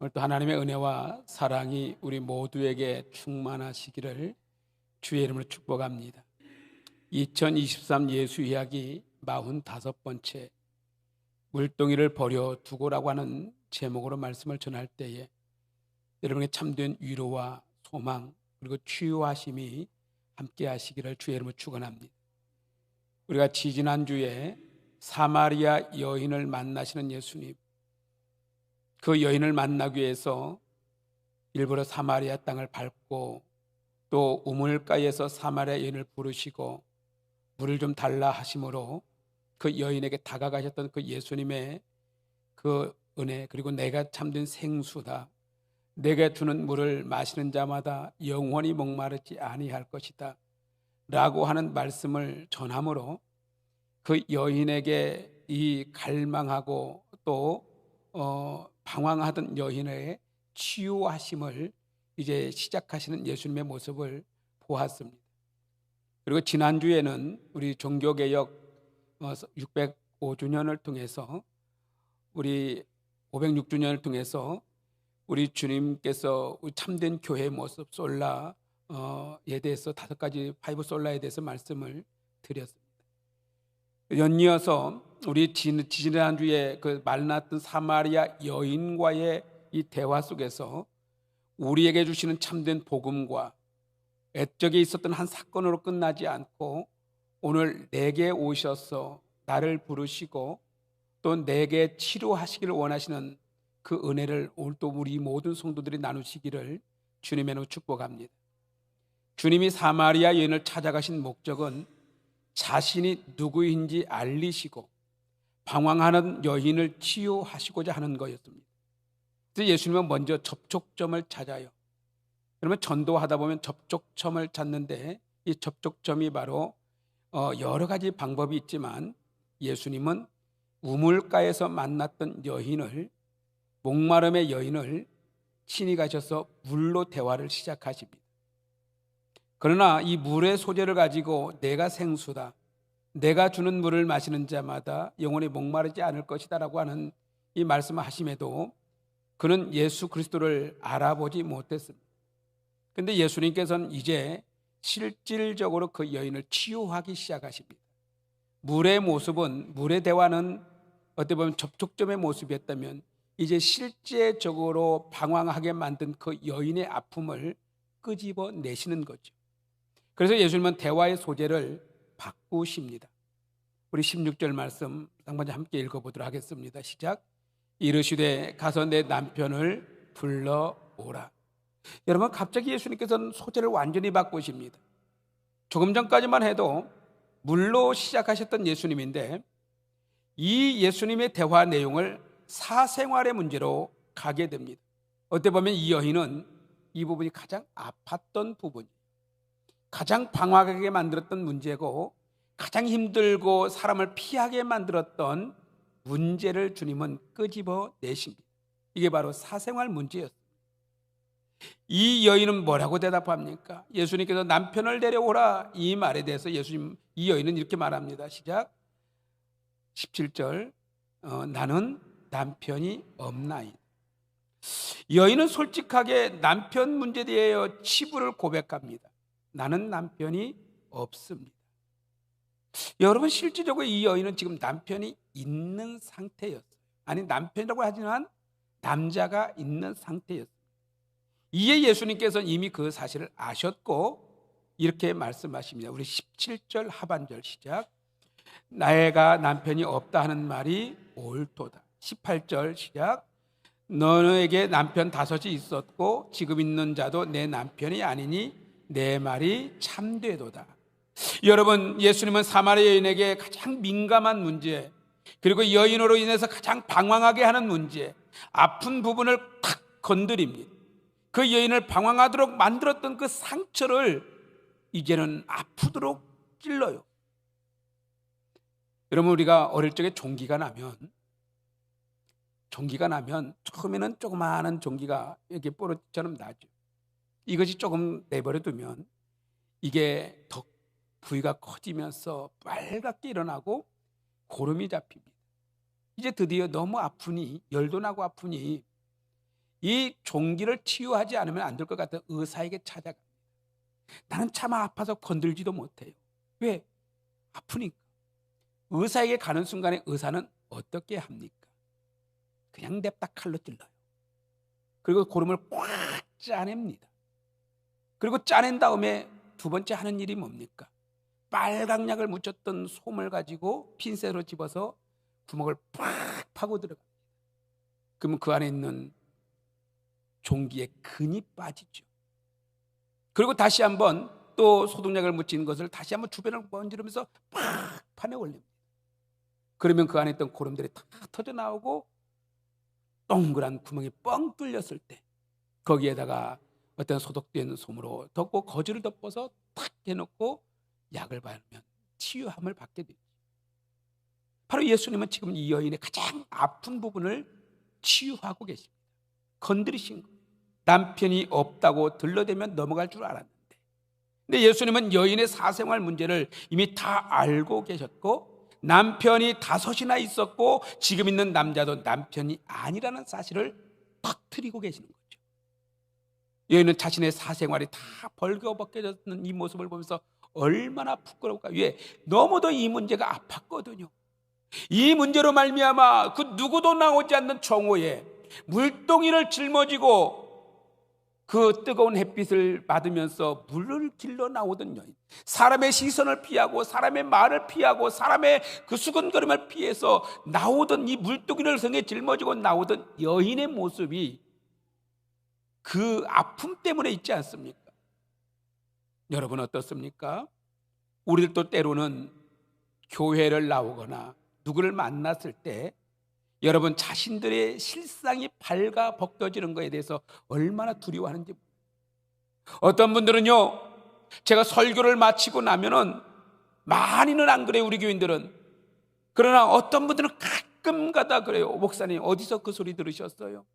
오늘 또 하나님의 은혜와 사랑이 우리 모두에게 충만하시기를 주의 이름으로 축복합니다. 2023 예수 이야기 45번째 물동이를 버려 두고라고 하는 제목으로 말씀을 전할 때에 여러분의 참된 위로와 소망 그리고 치유하심이 함께 하시기를 주의 이름으로 축원합니다. 우리가 지지난주에 사마리아 여인을 만나시는 예수님, 그 여인을 만나기 위해서 일부러 사마리아 땅을 밟고 또 우물가에서 사마리아 여인을 부르시고 물을 좀 달라 하심으로 그 여인에게 다가가셨던 그 예수님의 그 은혜, 그리고 내가 참된 생수다, 내가 주는 물을 마시는 자마다 영원히 목마르지 아니할 것이다 라고 하는 말씀을 전함으로 그 여인에게 이 갈망하고 또 방황하던 여인의 치유하심을 이제 시작하시는 예수님의 모습을 보았습니다. 그리고 지난주에는 우리 종교개혁 605주년을 통해서 우리 506주년을 통해서 우리 주님께서 참된 교회의 모습 솔라에 대해서 5가지 파이브 솔라에 대해서 말씀을 드렸습니다. 연이어서 우리 지난주에 그 말랐던 사마리아 여인과의 이 대화 속에서 우리에게 주시는 참된 복음과 옛적에 있었던 한 사건으로 끝나지 않고 오늘 내게 오셔서 나를 부르시고 또 내게 치료하시기를 원하시는 그 은혜를 오늘 또 우리 모든 성도들이 나누시기를 주님의 이름으로 축복합니다. 주님이 사마리아 여인을 찾아가신 목적은 자신이 누구인지 알리시고 방황하는 여인을 치유하시고자 하는 거였습니다. 그래서 예수님은 먼저 접촉점을 찾아요. 그러면 전도하다 보면 접촉점을 찾는데 이 접촉점이 바로 여러 가지 방법이 있지만 예수님은 우물가에서 만났던 여인을, 목마름의 여인을 친히 가셔서 물로 대화를 시작하십니다. 그러나 이 물의 소재를 가지고 내가 생수다, 내가 주는 물을 마시는 자마다 영원히 목마르지 않을 것이다 라고 하는 이 말씀을 하심에도 그는 예수 그리스도를 알아보지 못했습니다. 그런데 예수님께서는 이제 실질적으로 그 여인을 치유하기 시작하십니다. 물의 모습은, 물의 대화는 어떻게 보면 접촉점의 모습이었다면 이제 실제적으로 방황하게 만든 그 여인의 아픔을 끄집어 내시는 거죠. 그래서 예수님은 대화의 소재를 바꾸십니다. 우리 16절 말씀 먼저 함께 읽어보도록 하겠습니다. 시작. 이르시되 가서 내 남편을 불러오라. 여러분, 갑자기 예수님께서는 소재를 완전히 바꾸십니다. 조금 전까지만 해도 물로 시작하셨던 예수님인데 이 예수님의 대화 내용을 사생활의 문제로 가게 됩니다. 어떻게 보면 이 여인은 이 부분이 가장 아팠던 부분이에요. 가장 방황하게 만들었던 문제고 가장 힘들고 사람을 피하게 만들었던 문제를 주님은 끄집어 내십니다. 이게 바로 사생활 문제였어요. 이 여인은 뭐라고 대답합니까? 예수님께서 남편을 데려오라 이 말에 대해서 이 여인은 이렇게 말합니다. 시작. 17절 나는 남편이 없나이다. 여인은 솔직하게 남편 문제에 대하여 치부를 고백합니다. 나는 남편이 없습니다. 여러분, 실질적으로 이 여인은 지금 남편이 있는 상태였어요. 아니, 남편이라고 하지만 남자가 있는 상태였어요. 이에 예수님께서는 이미 그 사실을 아셨고 이렇게 말씀하십니다. 우리 17절 하반절 시작. 내가 남편이 없다 하는 말이 옳도다. 18절 시작. 너에게 남편 5이 있었고 지금 있는 자도 내 남편이 아니니 내 말이 참되도다. 여러분, 예수님은 사마리아 여인에게 가장 민감한 문제, 그리고 여인으로 인해서 가장 방황하게 하는 문제, 아픈 부분을 탁 건드립니다. 그 여인을 방황하도록 만들었던 그 상처를 이제는 아프도록 찔러요. 여러분, 우리가 어릴 적에 종기가 나면 처음에는 조그마한 종기가 이렇게 뽀로처럼 나죠. 이것이 조금 내버려 두면 이게 더 부위가 커지면서 빨갛게 일어나고 고름이 잡힙니다. 이제 드디어 너무 아프니, 열도 나고 아프니 이 종기를 치유하지 않으면 안 될 것 같은 의사에게 찾아갑니다. 나는 차마 아파서 건들지도 못해요. 왜? 아프니까. 의사에게 가는 순간에 의사는 어떻게 합니까? 그냥 냅다 칼로 찔러요. 그리고 고름을 꽉 짜냅니다. 그리고 짜낸 다음에 두 번째 하는 일이 뭡니까? 빨강약을 묻혔던 솜을 가지고 핀셋으로 집어서 구멍을 팍 파고 들어갑니다. 그러면 그 안에 있는 종기의 근이 빠지죠. 그리고 다시 한번 또 소독약을 묻힌 것을 다시 한번 주변을 번지르면서 팍 판에 올립니다. 그러면 그 안에 있던 고름들이 다 터져 나오고 동그란 구멍이 뻥 뚫렸을 때 거기에다가 어떤 소독된 솜으로 덮고 거즈를 덮어서 탁 해놓고 약을 바르면 치유함을 받게 되죠. 바로 예수님은 지금 이 여인의 가장 아픈 부분을 치유하고 계십니다. 건드리신 거예요. 남편이 없다고 들러대면 넘어갈 줄 알았는데, 근데 예수님은 여인의 사생활 문제를 이미 다 알고 계셨고 남편이 5이나 있었고 지금 있는 남자도 남편이 아니라는 사실을 터뜨리고 계시는 거죠. 여인은 자신의 사생활이 다 벌거벗겨졌는 이 모습을 보면서 얼마나 부끄러울까. 왜? 너무도 이 문제가 아팠거든요. 이 문제로 말미암아 그 누구도 나오지 않는 정오에 물동이를 짊어지고 그 뜨거운 햇빛을 받으면서 물을 길러 나오던 여인, 사람의 시선을 피하고 사람의 말을 피하고 사람의 그 수근거림을 피해서 나오던 이 물동이를 등에 짊어지고 나오던 여인의 모습이 그 아픔 때문에 있지 않습니까? 여러분 어떻습니까? 우리들도 때로는 교회를 나오거나 누구를 만났을 때 여러분 자신들의 실상이 발가 벗겨지는 것에 대해서 얼마나 두려워하는지. 어떤 분들은요, 제가 설교를 마치고 나면은, 많이는 안 그래요 우리 교인들은. 그러나 어떤 분들은 가끔 가다 그래요. 목사님 어디서 그 소리 들으셨어요?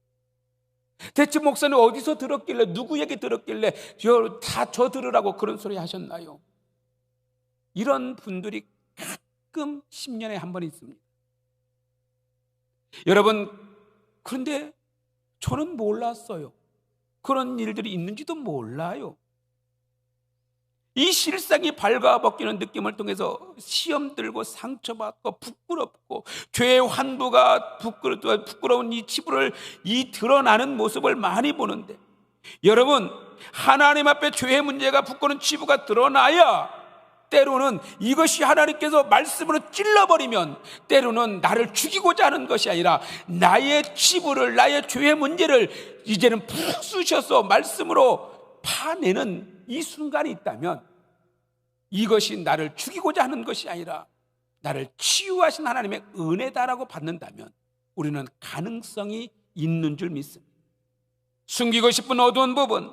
대체 목사님 어디서 들었길래, 누구에게 들었길래 다 저 들으라고 그런 소리 하셨나요? 이런 분들이 가끔 10년에 한 번 있습니다. 여러분, 그런데 저는 몰랐어요. 그런 일들이 있는지도 몰라요. 이 실상이 발가벗기는 느낌을 통해서 시험 들고 상처받고 부끄럽고 죄의 환부가 부끄러운 이 치부를 이 드러나는 모습을 많이 보는데, 여러분 하나님 앞에 죄의 문제가 부끄러운 치부가 드러나야 때로는 이것이 하나님께서 말씀으로 찔러버리면 때로는 나를 죽이고자 하는 것이 아니라 나의 치부를, 나의 죄의 문제를 이제는 푹 쑤셔서 말씀으로 파내는 이 순간이 있다면, 이것이 나를 죽이고자 하는 것이 아니라 나를 치유하신 하나님의 은혜다라고 받는다면 우리는 가능성이 있는 줄 믿습니다. 숨기고 싶은 어두운 부분,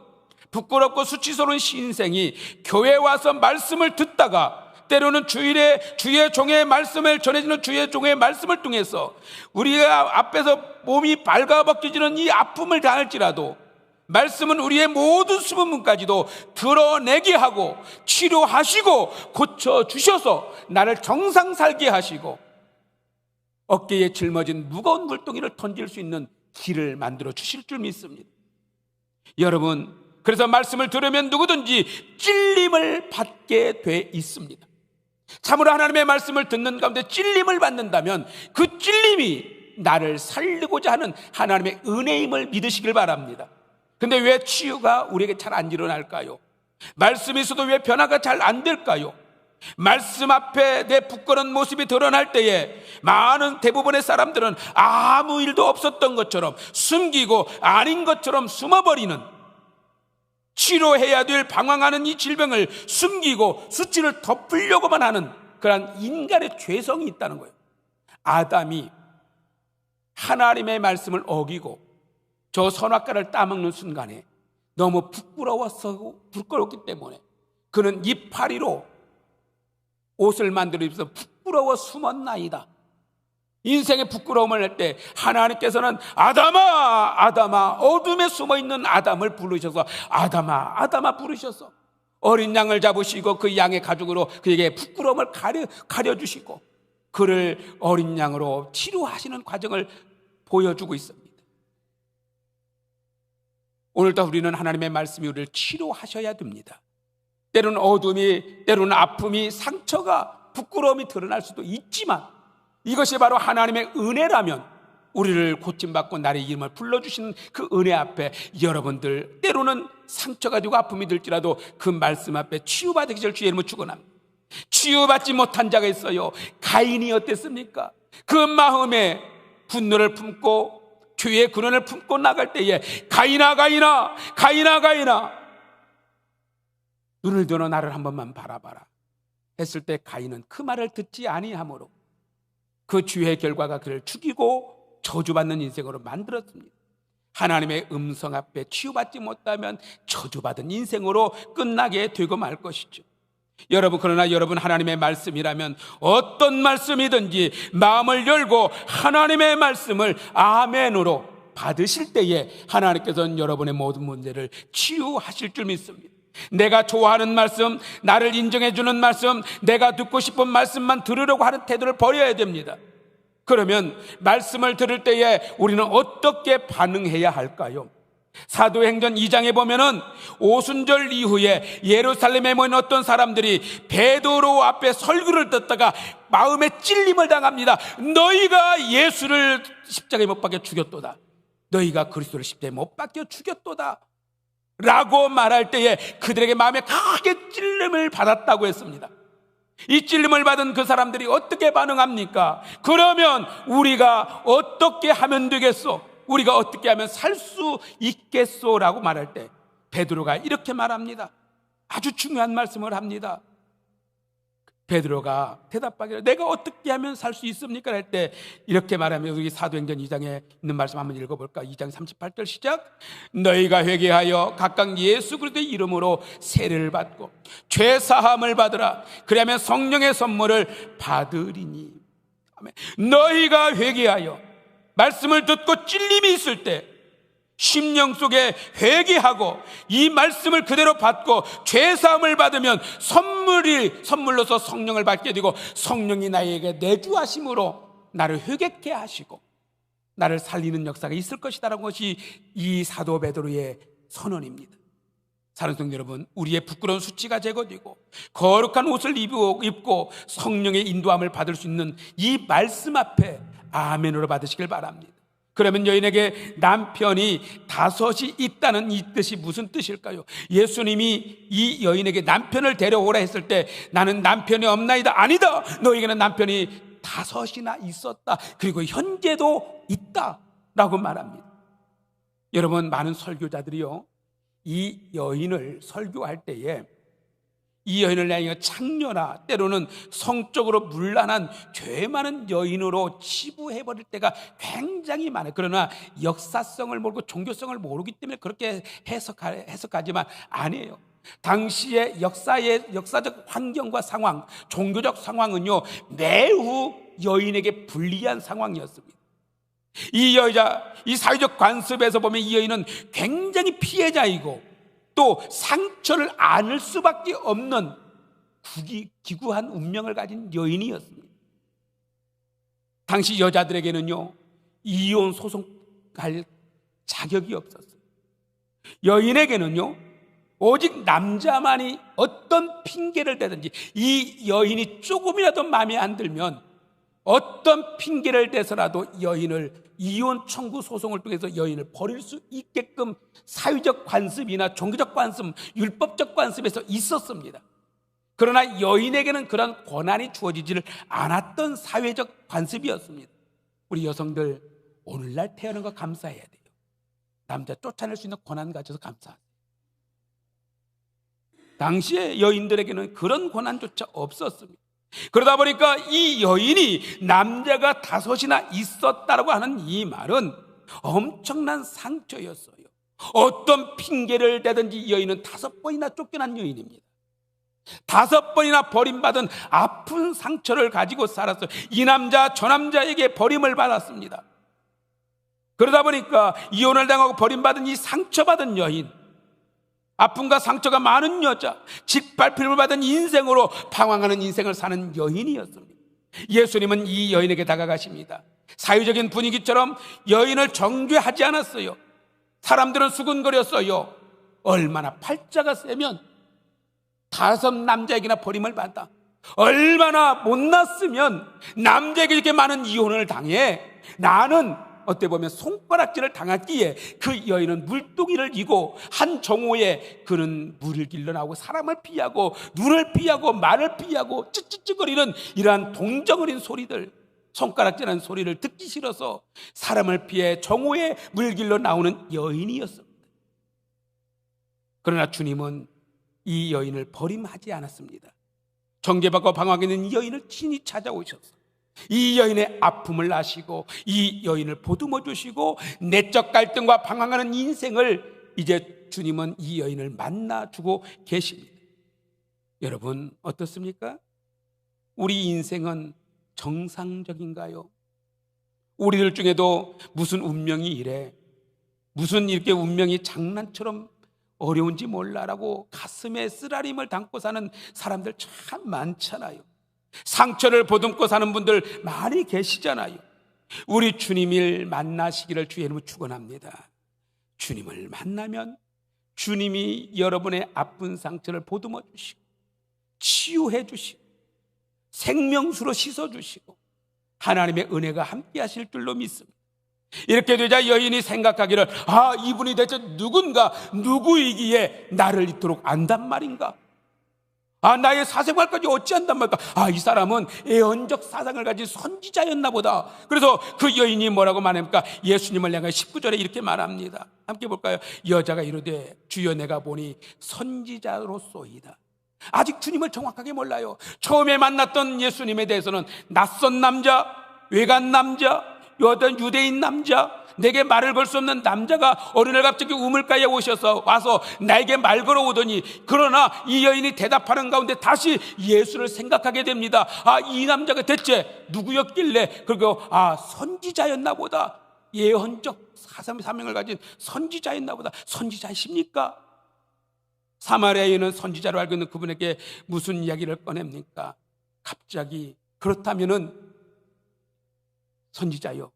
부끄럽고 수치스러운 신생이 교회에 와서 말씀을 듣다가 때로는 주일에 주의 종의 말씀을 전해지는 주의 종의 말씀을 통해서 우리가 앞에서 몸이 발가벗겨지는 이 아픔을 당할지라도 말씀은 우리의 모든 수분문까지도 드러내게 하고 치료하시고 고쳐주셔서 나를 정상 살게 하시고 어깨에 짊어진 무거운 물동이를 던질 수 있는 길을 만들어 주실 줄 믿습니다. 여러분, 그래서 말씀을 들으면 누구든지 찔림을 받게 돼 있습니다. 참으로 하나님의 말씀을 듣는 가운데 찔림을 받는다면 그 찔림이 나를 살리고자 하는 하나님의 은혜임을 믿으시길 바랍니다. 근데 왜 치유가 우리에게 잘 안 일어날까요? 말씀이 있어도 왜 변화가 잘 안 될까요? 말씀 앞에 내 부끄러운 모습이 드러날 때에 많은 대부분의 사람들은 아무 일도 없었던 것처럼 숨기고 아닌 것처럼 숨어버리는, 치료해야 될 방황하는 이 질병을 숨기고 수치를 덮으려고만 하는 그런 인간의 죄성이 있다는 거예요. 아담이 하나님의 말씀을 어기고 저 선악과를 따먹는 순간에 너무 부끄럽기 때문에 그는 이파리로 옷을 만들어 입어서 부끄러워 숨었나이다. 인생의 부끄러움을 할 때 하나님께서는 아담아 아담아, 어둠에 숨어있는 아담을 부르셔서 아담아 아담아 부르셔서 어린 양을 잡으시고 그 양의 가죽으로 그에게 부끄러움을 가려주시고 그를 어린 양으로 치료하시는 과정을 보여주고 있습니다. 오늘도 우리는 하나님의 말씀이 우리를 치료하셔야 됩니다. 때로는 어둠이, 때로는 아픔이, 상처가, 부끄러움이 드러날 수도 있지만 이것이 바로 하나님의 은혜라면 우리를 고침받고 나의 이름을 불러주시는 그 은혜 앞에 여러분들 때로는 상처가 되고 아픔이 들지라도 그 말씀 앞에 치유받으기 주의 이름을 축원합니다. 치유받지 못한 자가 있어요. 가인이 어땠습니까? 그 마음에 분노를 품고 죄의 근원을 품고 나갈 때에 가인아 가인아 가인아 가인아 눈을 들어 나를 한 번만 바라봐라 했을 때 가인은 그 말을 듣지 아니하므로 그 죄의 결과가 그를 죽이고 저주받는 인생으로 만들었습니다. 하나님의 음성 앞에 치유받지 못하면 저주받은 인생으로 끝나게 되고 말 것이죠. 여러분, 그러나 여러분 하나님의 말씀이라면 어떤 말씀이든지 마음을 열고 하나님의 말씀을 아멘으로 받으실 때에 하나님께서는 여러분의 모든 문제를 치유하실 줄 믿습니다. 내가 좋아하는 말씀, 나를 인정해주는 말씀, 내가 듣고 싶은 말씀만 들으려고 하는 태도를 버려야 됩니다. 그러면 말씀을 들을 때에 우리는 어떻게 반응해야 할까요? 사도행전 2장에 보면은 오순절 이후에 예루살렘에 모인 어떤 사람들이 베드로 앞에 설교를 듣다가 마음에 찔림을 당합니다. 너희가 예수를 십자가에 못 박혀 죽였도다. 너희가 그리스도를 십자가에 못 박혀 죽였도다 라고 말할 때에 그들에게 마음에 크게 찔림을 받았다고 했습니다. 이 찔림을 받은 그 사람들이 어떻게 반응합니까? 그러면 우리가 어떻게 하면 되겠소? 우리가 어떻게 하면 살 수 있겠소? 라고 말할 때 베드로가 이렇게 말합니다. 아주 중요한 말씀을 합니다. 베드로가 대답하기를 내가 어떻게 하면 살 수 있습니까? 할 때 이렇게 말하면 우리 사도행전 2장에 있는 말씀 한번 읽어볼까? 2장 38절 시작. 너희가 회개하여 각각 예수 그리스도의 이름으로 세례를 받고 죄 사함을 받으라. 그러면 성령의 선물을 받으리니. 아멘. 너희가 회개하여 말씀을 듣고 찔림이 있을 때 심령 속에 회개하고 이 말씀을 그대로 받고 죄사함을 받으면 선물로서 성령을 받게 되고 성령이 나에게 내주하심으로 나를 회개케 하시고 나를 살리는 역사가 있을 것이다라는 것이 이 사도 베드로의 선언입니다. 사랑하는 성도 여러분, 우리의 부끄러운 수치가 제거되고 거룩한 옷을 입고 성령의 인도함을 받을 수 있는 이 말씀 앞에 아멘으로 받으시길 바랍니다. 그러면 여인에게 남편이 5이 있다는 이 뜻이 무슨 뜻일까요? 예수님이 이 여인에게 남편을 데려오라 했을 때 나는 남편이 없나이다. 아니다. 너에게는 남편이 5이나 있었다. 그리고 현재도 있다 라고 말합니다. 여러분, 많은 설교자들이요 이 여인을 설교할 때에 이 여인을 향해 창녀나 때로는 성적으로 문란한 죄 많은 여인으로 치부해버릴 때가 굉장히 많아요. 그러나 역사성을 모르고 종교성을 모르기 때문에 그렇게 해석하지만 아니에요. 당시의 역사적 환경과 상황, 종교적 상황은요 매우 여인에게 불리한 상황이었습니다. 이 사회적 관습에서 보면 이 여인은 굉장히 피해자이고 또 상처를 안을 수밖에 없는 기구한 운명을 가진 여인이었습니다. 당시 여자들에게는요 이혼 소송할 자격이 없었어요. 여인에게는요 오직 남자만이 어떤 핑계를 대든지 이 여인이 조금이라도 마음에 안 들면 어떤 핑계를 대서라도 여인을 이혼 청구 소송을 통해서 여인을 버릴 수 있게끔 사회적 관습이나 종교적 관습, 율법적 관습에서 있었습니다. 그러나 여인에게는 그런 권한이 주어지지를 않았던 사회적 관습이었습니다. 우리 여성들 오늘날 태어난 거 감사해야 돼요. 남자 쫓아낼 수 있는 권한 가져서 감사해요. 당시에 여인들에게는 그런 권한조차 없었습니다. 그러다 보니까 이 여인이 남자가 5이나 있었다라고 하는 이 말은 엄청난 상처였어요. 어떤 핑계를 대든지 이 여인은 5번이나 쫓겨난 여인입니다. 5번이나 버림받은 아픈 상처를 가지고 살았어요. 이 남자 저 남자에게 버림을 받았습니다. 그러다 보니까 이혼을 당하고 버림받은 이 상처받은 여인, 아픔과 상처가 많은 여자, 짓밟힘을 받은 인생으로 방황하는 인생을 사는 여인이었습니다. 예수님은 이 여인에게 다가가십니다. 사회적인 분위기처럼 여인을 정죄하지 않았어요. 사람들은 수근거렸어요. 얼마나 팔자가 세면 5 남자에게나 버림을 받아. 얼마나 못났으면 남자에게 이렇게 많은 이혼을 당해. 나는 어떻게 보면 손가락질을 당했기에 그 여인은 물동이를 이고 한 정오에 그는 물을 길러 나오고 사람을 피하고 눈을 피하고 말을 피하고 찌찌찌거리는 이러한 동정어린 소리들, 손가락질하는 소리를 듣기 싫어서 사람을 피해 정오에 물 길러 나오는 여인이었습니다. 그러나 주님은 이 여인을 버림하지 않았습니다. 정죄받고 방황하고 있는 이 여인을 친히 찾아오셔서 이 여인의 아픔을 아시고 이 여인을 보듬어 주시고 내적 갈등과 방황하는 인생을 이제 주님은 이 여인을 만나주고 계십니다. 여러분 어떻습니까? 우리 인생은 정상적인가요? 우리들 중에도 무슨 운명이 이래, 무슨 이렇게 운명이 장난처럼 어려운지 몰라라고 가슴에 쓰라림을 담고 사는 사람들 참 많잖아요. 상처를 보듬고 사는 분들 많이 계시잖아요. 우리 주님을 만나시기를 주의 이름으로 축원합니다. 주님을 만나면 주님이 여러분의 아픈 상처를 보듬어 주시고 치유해 주시고 생명수로 씻어 주시고 하나님의 은혜가 함께 하실 줄로 믿습니다. 이렇게 되자 여인이 생각하기를 이분이 대체 누구이기에 나를 이토록 안단 말인가? 나의 사생활까지 어찌한단 말까? 이 사람은 애언적 사상을 가진 선지자였나 보다. 그래서 그 여인이 뭐라고 말합니까? 예수님을 향해 19절에 이렇게 말합니다. 함께 볼까요? 여자가 이르되 주여 내가 보니 선지자로소이다. 아직 주님을 정확하게 몰라요. 처음에 만났던 예수님에 대해서는 낯선 남자, 외간 남자, 어떤 유대인 남자, 내게 말을 걸 수 없는 남자가 어느 날 갑자기 우물가에 와서 나에게 말 걸어오더니, 그러나 이 여인이 대답하는 가운데 다시 예수를 생각하게 됩니다. 이 남자가 대체 누구였길래, 그리고 선지자였나 보다. 예언적 사명을 가진 선지자였나 보다. 선지자이십니까? 사마리아 여인은 선지자로 알고 있는 그분에게 무슨 이야기를 꺼냅니까? 갑자기 그렇다면은 선지자요,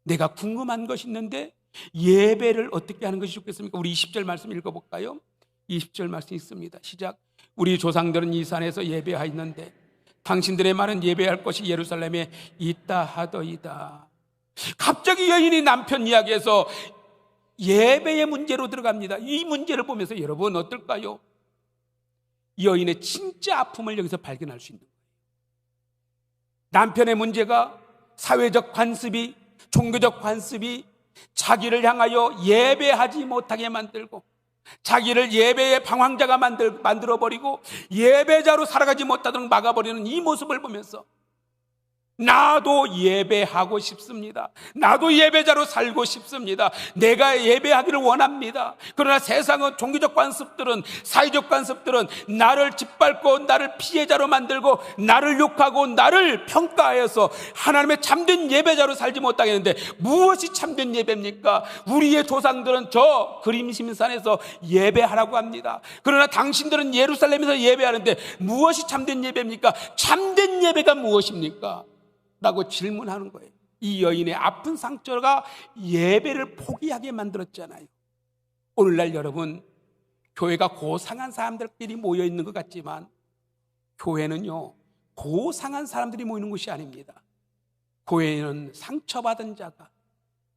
내가 궁금한 것이 있는데 예배를 어떻게 하는 것이 좋겠습니까? 우리 20절 말씀 읽어볼까요? 20절 말씀 있습니다. 시작. 우리 조상들은 이 산에서 예배하였는데 당신들의 말은 예배할 것이 예루살렘에 있다 하더이다. 갑자기 여인이 남편 이야기에서 예배의 문제로 들어갑니다. 이 문제를 보면서 여러분 어떨까요? 여인의 진짜 아픔을 여기서 발견할 수 있는 거예요. 남편의 문제가 사회적 관습이, 종교적 관습이 자기를 향하여 예배하지 못하게 만들고, 자기를 예배의 방황자가 만들어버리고 예배자로 살아가지 못하도록 막아버리는 이 모습을 보면서 나도 예배하고 싶습니다. 나도 예배자로 살고 싶습니다. 내가 예배하기를 원합니다. 그러나 세상은, 종교적 관습들은, 사회적 관습들은 나를 짓밟고 나를 피해자로 만들고 나를 욕하고 나를 평가하여서 하나님의 참된 예배자로 살지 못하게 하는데, 무엇이 참된 예배입니까? 우리의 조상들은 저 그림심산에서 예배하라고 합니다. 그러나 당신들은 예루살렘에서 예배하는데 무엇이 참된 예배입니까? 참된 예배가 무엇입니까? 라고 질문하는 거예요. 이 여인의 아픈 상처가 예배를 포기하게 만들었잖아요. 오늘날 여러분, 교회가 고상한 사람들끼리 모여 있는 것 같지만 교회는요, 고상한 사람들이 모이는 곳이 아닙니다. 교회는 상처받은 자가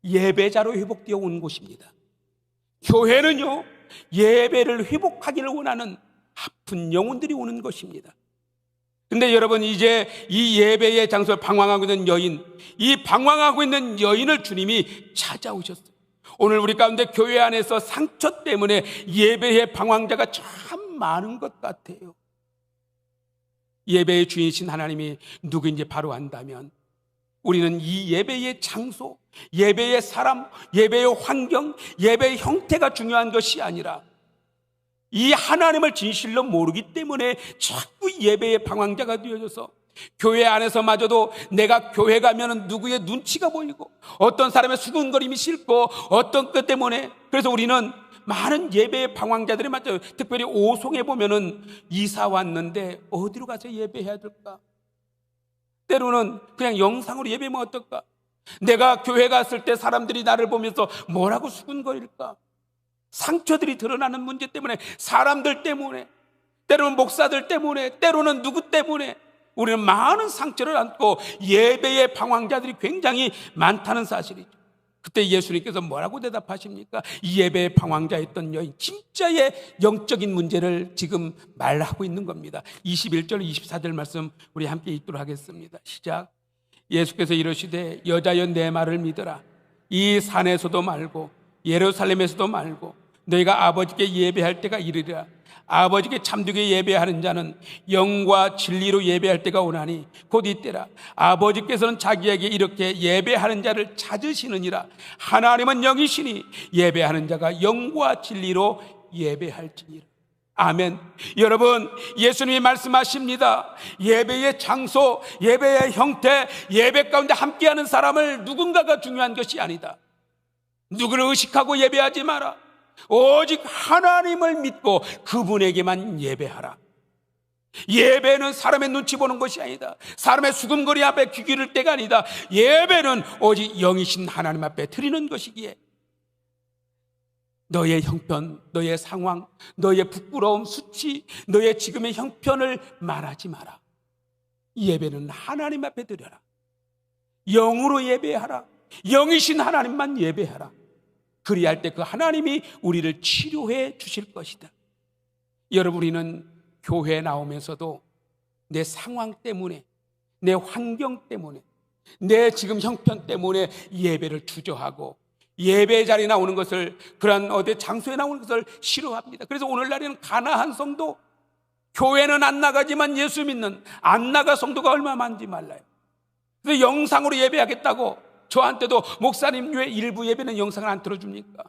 예배자로 회복되어 오는 곳입니다. 교회는요, 예배를 회복하기를 원하는 아픈 영혼들이 오는 것입니다. 근데 여러분, 이제 이 예배의 장소에 방황하고 있는 여인, 이 방황하고 있는 여인을 주님이 찾아오셨어요. 오늘 우리 가운데 교회 안에서 상처 때문에 예배의 방황자가 참 많은 것 같아요. 예배의 주인이신 하나님이 누구인지 바로 안다면 우리는 이 예배의 장소, 예배의 사람, 예배의 환경, 예배의 형태가 중요한 것이 아니라 이 하나님을 진실로 모르기 때문에 자꾸 예배의 방황자가 되어져서 교회 안에서마저도 내가 교회 가면 누구의 눈치가 보이고 어떤 사람의 수근거림이 싫고 어떤 것 때문에, 그래서 우리는 많은 예배의 방황자들이 맞아요. 특별히 오송에 보면은 이사 왔는데 어디로 가서 예배해야 될까? 때로는 그냥 영상으로 예배하면 어떨까? 내가 교회 갔을 때 사람들이 나를 보면서 뭐라고 수군거릴까? 상처들이 드러나는 문제 때문에, 사람들 때문에, 때로는 목사들 때문에, 때로는 누구 때문에 우리는 많은 상처를 안고 예배의 방황자들이 굉장히 많다는 사실이죠. 그때 예수님께서 뭐라고 대답하십니까? 이 예배의 방황자였던 여인, 진짜의 영적인 문제를 지금 말하고 있는 겁니다. 21절 24절 말씀 우리 함께 읽도록 하겠습니다. 시작. 예수께서 이르시되 여자여 내 말을 믿으라. 이 산에서도 말고 예루살렘에서도 말고 너희가 아버지께 예배할 때가 이르리라. 아버지께 참되게 예배하는 자는 영과 진리로 예배할 때가 오나니 곧 이때라. 아버지께서는 자기에게 이렇게 예배하는 자를 찾으시느니라. 하나님은 영이시니 예배하는 자가 영과 진리로 예배할지니라. 아멘. 여러분, 예수님이 말씀하십니다. 예배의 장소, 예배의 형태, 예배 가운데 함께하는 사람을 누군가가 중요한 것이 아니다. 누구를 의식하고 예배하지 마라. 오직 하나님을 믿고 그분에게만 예배하라. 예배는 사람의 눈치 보는 것이 아니다. 사람의 수금거리 앞에 귀 기를 때가 아니다. 예배는 오직 영이신 하나님 앞에 드리는 것이기에 너의 형편, 너의 상황, 너의 부끄러움, 수치, 너의 지금의 형편을 말하지 마라. 예배는 하나님 앞에 드려라. 영으로 예배하라. 영이신 하나님만 예배하라. 그리할 때 그 하나님이 우리를 치료해 주실 것이다. 여러분, 우리는 교회에 나오면서도 내 상황 때문에, 내 환경 때문에, 내 지금 형편 때문에 예배를 주저하고 예배 자리에 나오는 것을, 그런 어디 장소에 나오는 것을 싫어합니다. 그래서 오늘날에는 가나한 성도, 교회는 안 나가지만 예수 믿는 안 나가 성도가 얼마나 많은지 몰라요. 그래서 영상으로 예배하겠다고 저한테도 목사님 왜 일부 예배는 영상을 안 틀어줍니까?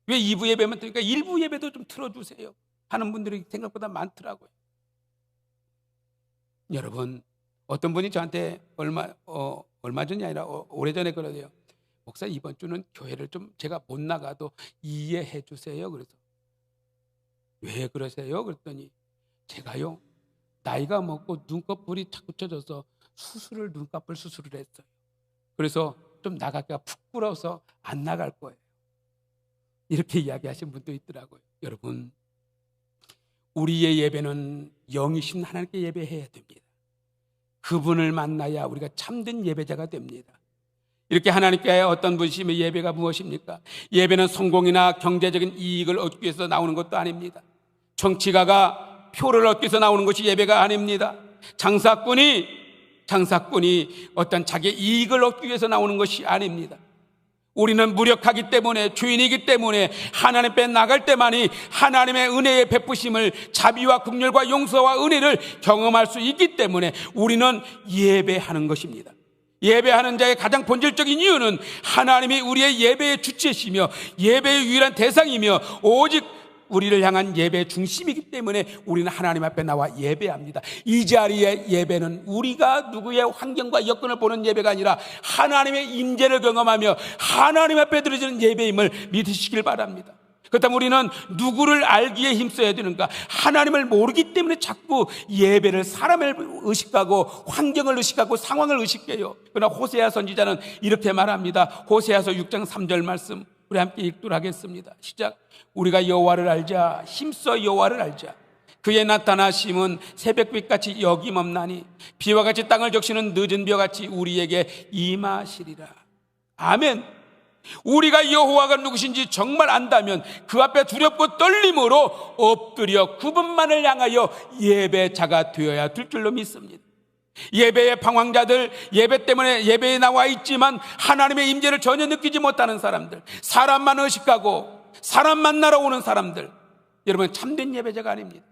왜 2부 예배만 틀니까 1부 예배도 좀 틀어주세요 하는 분들이 생각보다 많더라고요. 여러분, 어떤 분이 저한테 얼마 전이 아니라 오래전에 그러대요. 목사, 이번 주는 교회를 좀 제가 못 나가도 이해해 주세요. 그래서 왜 그러세요? 그랬더니 제가요, 나이가 먹고 눈꺼풀이 자꾸 쳐져서 눈꺼풀 수술을 했어요. 그래서 좀 나가기가 부끄러워서 안 나갈 거예요. 이렇게 이야기하신 분도 있더라고요. 여러분, 우리의 예배는 영이신 하나님께 예배해야 됩니다. 그분을 만나야 우리가 참된 예배자가 됩니다. 이렇게 하나님께 어떤 분이시면 예배가 무엇입니까? 예배는 성공이나 경제적인 이익을 얻기 위해서 나오는 것도 아닙니다. 정치가가 표를 얻기 위해서 나오는 것이 예배가 아닙니다. 장사꾼이 어떤 자기의 이익을 얻기 위해서 나오는 것이 아닙니다. 우리는 무력하기 때문에, 주인이기 때문에 하나님 앞에 나갈 때만이 하나님의 은혜의 베푸심을, 자비와 긍휼과 용서와 은혜를 경험할 수 있기 때문에 우리는 예배하는 것입니다. 예배하는 자의 가장 본질적인 이유는 하나님이 우리의 예배의 주체시며 예배의 유일한 대상이며 오직 우리를 향한 예배의 중심이기 때문에 우리는 하나님 앞에 나와 예배합니다. 이 자리의 예배는 우리가 누구의 환경과 여건을 보는 예배가 아니라 하나님의 임재를 경험하며 하나님 앞에 드려지는 예배임을 믿으시길 바랍니다. 그렇다면 우리는 누구를 알기에 힘써야 되는가? 하나님을 모르기 때문에 자꾸 예배를, 사람을 의식하고 환경을 의식하고 상황을 의식해요. 그러나 호세아 선지자는 이렇게 말합니다. 호세아서 6장 3절 말씀 우리 함께 읽도록 하겠습니다. 시작. 우리가 여호와를 알자, 힘써 여호와를 알자. 그의 나타나심은 새벽빛같이 여김없나니 비와 같이 땅을 적시는 늦은 벼같이 우리에게 임하시리라. 아멘. 우리가 여호와가 누구신지 정말 안다면 그 앞에 두렵고 떨림으로 엎드려 그분만을 향하여 예배자가 되어야 될 줄로 믿습니다. 예배의 방황자들, 예배 때문에 예배에 나와 있지만 하나님의 임재를 전혀 느끼지 못하는 사람들, 사람만 의식하고 사람 만나러 오는 사람들, 여러분, 참된 예배자가 아닙니다.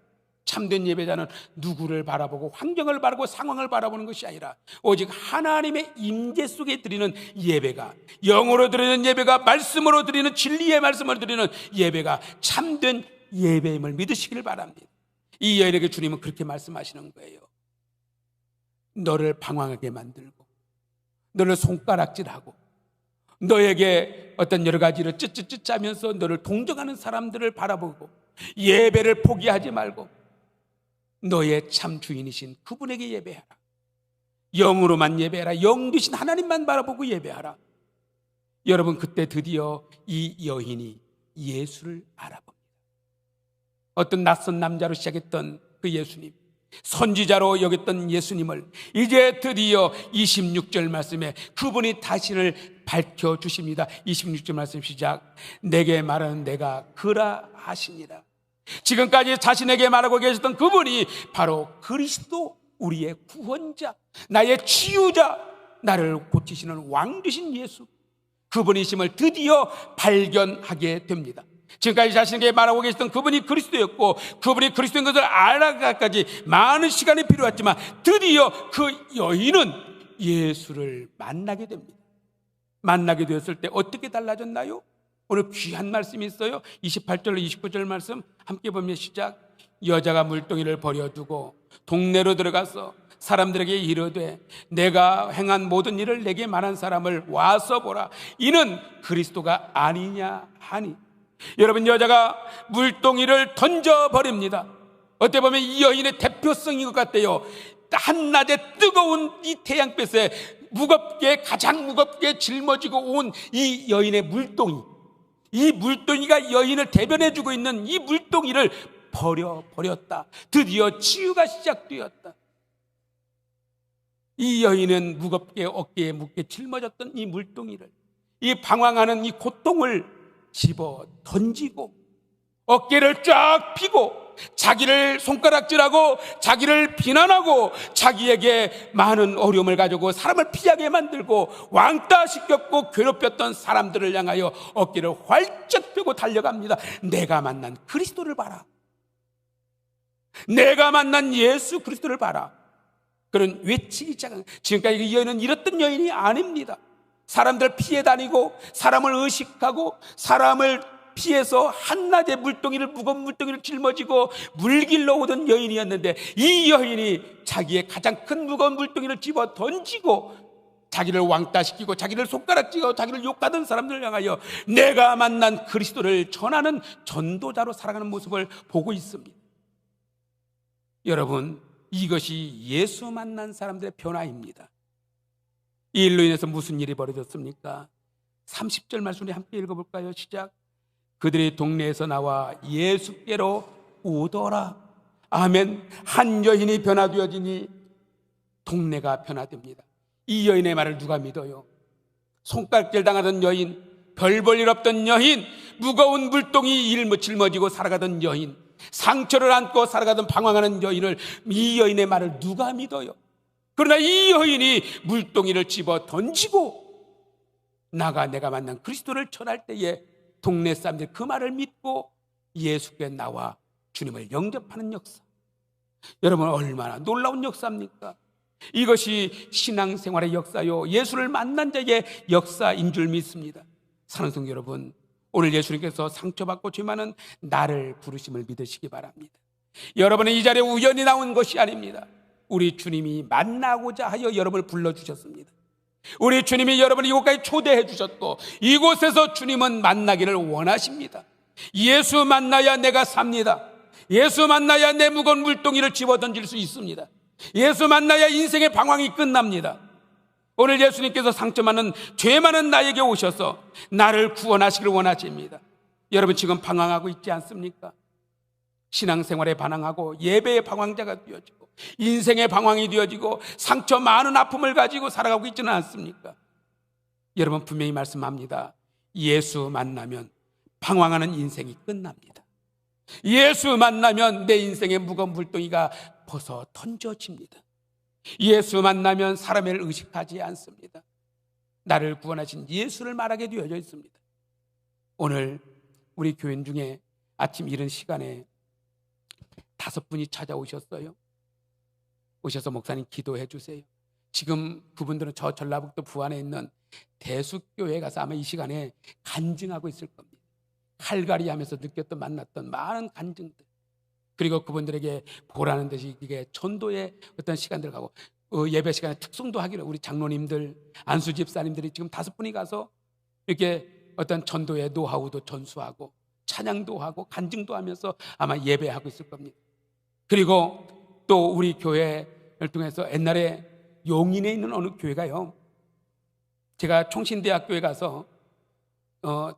참된 예배자는 누구를 바라보고 환경을 바라보고 상황을 바라보는 것이 아니라 오직 하나님의 임재 속에 드리는 예배가, 영으로 드리는 예배가, 말씀으로 드리는, 진리의 말씀을 드리는 예배가 참된 예배임을 믿으시기를 바랍니다. 이 여인에게 주님은 그렇게 말씀하시는 거예요. 너를 방황하게 만들고 너를 손가락질하고 너에게 어떤 여러 가지를 쯧쯧쯧 짜면서 너를 동정하는 사람들을 바라보고 예배를 포기하지 말고 너의 참 주인이신 그분에게 예배하라. 영으로만 예배하라. 영 되신 하나님만 바라보고 예배하라. 여러분, 그때 드디어 이 여인이 예수를 알아봅니다. 어떤 낯선 남자로 시작했던 그 예수님, 선지자로 여겼던 예수님을 이제 드디어 26절 말씀에 그분이 자신을 밝혀주십니다. 26절 말씀 시작. 내게 말하는 내가 그라 하시니라. 지금까지 자신에게 말하고 계셨던 그분이 바로 그리스도, 우리의 구원자, 나의 치유자, 나를 고치시는 왕 되신 예수, 그분이심을 드디어 발견하게 됩니다. 지금까지 자신에게 말하고 계셨던 그분이 그리스도였고, 그분이 그리스도인 것을 알아가기까지 많은 시간이 필요했지만 드디어 그 여인은 예수를 만나게 됩니다. 만나게 되었을 때 어떻게 달라졌나요? 오늘 귀한 말씀이 있어요. 28절로 29절 말씀 함께 보면 시작. 여자가 물동이를 버려두고 동네로 들어가서 사람들에게 이르되 내가 행한 모든 일을 내게 말한 사람을 와서 보라. 이는 그리스도가 아니냐 하니. 여러분, 여자가 물동이를 던져버립니다. 어떻게 보면 이 여인의 대표성인 것 같아요. 한낮에 뜨거운 이 태양볕에 가장 무겁게 짊어지고 온 이 여인의 물동이, 이 물동이가 여인을 대변해주고 있는 이 물동이를 버렸다. 드디어 치유가 시작되었다. 이 여인은 무겁게 어깨에 묻게 짊어졌던 이 물동이를, 이 방황하는 이 고통을 집어 던지고 어깨를 쫙 펴고 자기를 손가락질하고 자기를 비난하고 자기에게 많은 어려움을 가지고 사람을 피하게 만들고 왕따 시켰고 괴롭혔던 사람들을 향하여 어깨를 활짝 펴고 달려갑니다. 내가 만난 그리스도를 봐라. 내가 만난 예수 그리스도를 봐라. 그런 외치기 시작한, 지금까지 이 여인은 이랬던 여인이 아닙니다. 사람들 피해 다니고 사람을 의식하고 사람을 피해서 한낮에 무거운 물동이를 짊어지고 물길로 오던 여인이었는데, 이 여인이 자기의 가장 큰 무거운 물동이를 집어 던지고 자기를 왕따시키고 자기를 손가락질하고 자기를 욕하던 사람들을 향하여 내가 만난 그리스도를 전하는 전도자로 살아가는 모습을 보고 있습니다. 여러분, 이것이 예수 만난 사람들의 변화입니다. 이 일로 인해서 무슨 일이 벌어졌습니까? 30절 말씀 우리 함께 읽어볼까요? 시작. 그들이 동네에서 나와 예수께로 오더라. 아멘. 한 여인이 변화되어지니 동네가 변화됩니다. 이 여인의 말을 누가 믿어요? 손가락질 당하던 여인, 별 볼 일 없던 여인, 무거운 물동이 짊어지고 살아가던 여인, 상처를 안고 살아가던 방황하는 여인을, 이 여인의 말을 누가 믿어요? 그러나 이 여인이 물동이를 집어 던지고 내가 만난 그리스도를 전할 때에 동네 사람들이 그 말을 믿고 예수께 나와 주님을 영접하는 역사. 여러분, 얼마나 놀라운 역사입니까? 이것이 신앙생활의 역사요, 예수를 만난 자의 역사인 줄 믿습니다. 사랑하는 성도 여러분, 오늘 예수님께서 상처받고 죄 많은 나를 부르심을 믿으시기 바랍니다. 여러분은 이 자리에 우연히 나온 것이 아닙니다. 우리 주님이 만나고자 하여 여러분을 불러주셨습니다. 우리 주님이 여러분을 이곳까지 초대해 주셨고, 이곳에서 주님은 만나기를 원하십니다. 예수 만나야 내가 삽니다. 예수 만나야 내 무거운 물동이를 집어던질 수 있습니다. 예수 만나야 인생의 방황이 끝납니다. 오늘 예수님께서 상처 많은 죄 많은 나에게 오셔서 나를 구원하시기를 원하십니다. 여러분, 지금 방황하고 있지 않습니까? 신앙생활에 반항하고 예배의 방황자가 되어지고 인생의 방황이 되어지고 상처 많은 아픔을 가지고 살아가고 있지는 않습니까? 여러분, 분명히 말씀합니다. 예수 만나면 방황하는 인생이 끝납니다. 예수 만나면 내 인생의 무거운 물동이가 벗어 던져집니다. 예수 만나면 사람을 의식하지 않습니다. 나를 구원하신 예수를 말하게 되어져 있습니다. 오늘 우리 교인 중에 아침 이른 시간에 5분이 찾아오셨어요. 오셔서 목사님 기도해 주세요. 지금 그분들은 저 전라북도 부안에 있는 대숙교회에 가서 아마 이 시간에 간증하고 있을 겁니다. 칼갈이 하면서 느꼈던, 만났던 많은 간증들, 그리고 그분들에게 보라는 듯이 이게 전도의 어떤 시간들 가고 예배 시간에 특송도 하기로 우리 장로님들, 안수 집사님들이 지금 5분이 가서 이렇게 어떤 전도의 노하우도 전수하고 찬양도 하고 간증도 하면서 아마 예배하고 있을 겁니다. 그리고 또 우리 교회를 통해서 옛날에 용인에 있는 어느 교회가요, 제가 총신대학교에 가서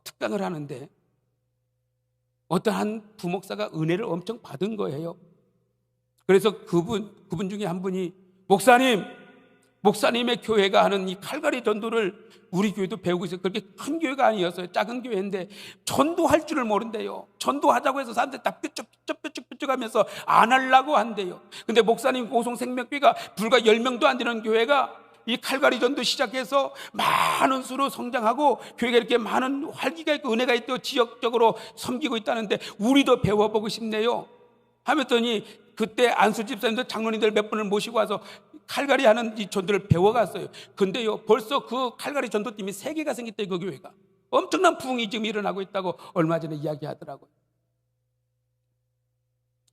특강을 하는데 어떤 한 부목사가 은혜를 엄청 받은 거예요. 그래서 그분 중에 한 분이 목사님의 교회가 하는 이 칼갈이 전도를 우리 교회도 배우고 있어요. 그렇게 큰 교회가 아니었어요. 작은 교회인데 전도할 줄을 모른대요. 전도하자고 해서 사람들 다 뾰쩍 하면서 안 하려고 한대요. 근데 목사님 고성생명교회가 불과 10명도 안 되는 교회가 이 칼갈이 전도 시작해서 많은 수로 성장하고 교회가 이렇게 많은 활기가 있고 은혜가 있고 지역적으로 섬기고 있다는데 우리도 배워보고 싶네요 하면더니, 그때 안수 집사님들 장로님들 몇 분을 모시고 와서 칼갈이 하는 이 전도를 배워갔어요. 근데요, 벌써 그 칼갈이 전도팀이 3개가 생겼대요. 그 교회가 엄청난 부흥이 지금 일어나고 있다고 얼마 전에 이야기하더라고요.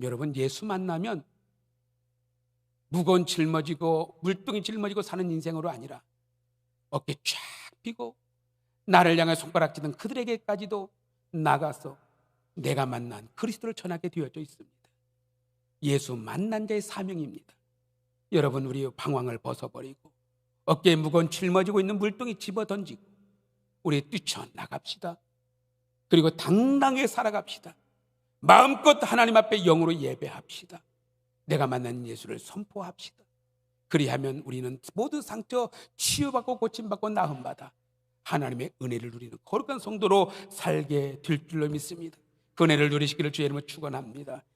여러분, 예수 만나면 무거운 짊어지고 물뚱이 짊어지고 사는 인생으로 아니라 어깨 쫙 펴고 나를 향해 손가락질은 그들에게까지도 나가서 내가 만난 그리스도를 전하게 되어져 있습니다. 예수 만난 자의 사명입니다. 여러분, 우리 방황을 벗어버리고 어깨에 무거운 짊어지고 있는 물뚱이 집어던지고 우리 뛰쳐나갑시다. 그리고 당당하게 살아갑시다. 마음껏 하나님 앞에 영으로 예배합시다. 내가 만난 예수를 선포합시다. 그리하면 우리는 모두 상처 치유받고 고침받고 나음받아 하나님의 은혜를 누리는 거룩한 성도로 살게 될 줄로 믿습니다. 그 은혜를 누리시기를 주의 이름으로 축원합니다.